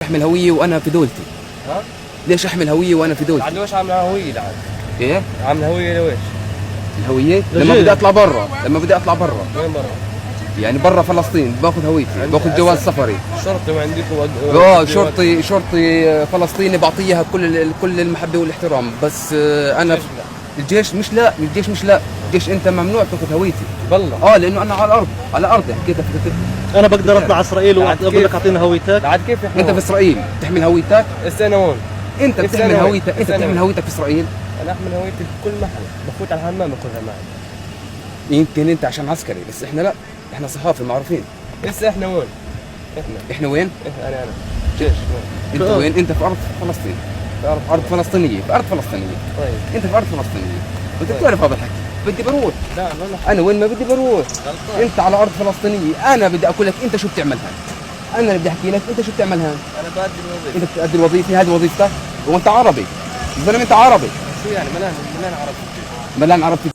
احمل هويه وانا في دولتي. ها؟ ليش احمل هويه وانا في دولتي؟ عاد وش عامل هويه لعاد؟ ايه؟ عامل هويه لويش؟ الهويه لما بدي اطلع برا، وين برا؟ يعني برا فلسطين باخذ هويتي، باخذ جواز سفري. شرطي وعندكم شرطي فلسطيني بعطيه اياها كل المحبه والاحترام، بس انا الجيش مش لا، الجيش انت ممنوع تاخذ هويتي. بالله لانه انا على ارضي حكيتها في انا بقدر اطلع اسرائيل واقول لك اعطيني هويتك. عاد كيف انت في اسرائيل تحمل هويتك؟ استنى هون. انت بتحمل هويتك، انت بتحمل هويتك في اسرائيل؟ انا احمل هويتي بكل محل، بفوت على الحمام باخذها معي. يمكن انت عشان عسكري، بس احنا لا، احنا صحافه معروفين. لسه احنا وين؟ احنا وين؟ انا جيش انت وين؟ انت في ارض فلسطين، في ارض فلسطينيه، طيب انت في ارض فلسطينيه، انت بتعرف هذا الحكي. بدي بروح، لا انا وين ما بدي بروح. انت على ارض فلسطينيه، انا بدي اقول لك انت شو بتعمل هان. انا اللي بدي احكي لك انت شو بتعمل هان. انا بادي الوظيفه. انت بتأدي الوظيفه، هذه وظيفتك وانت عربي. الزلمه انت عربي. شو يعني ملان عربي؟ ملان عربي.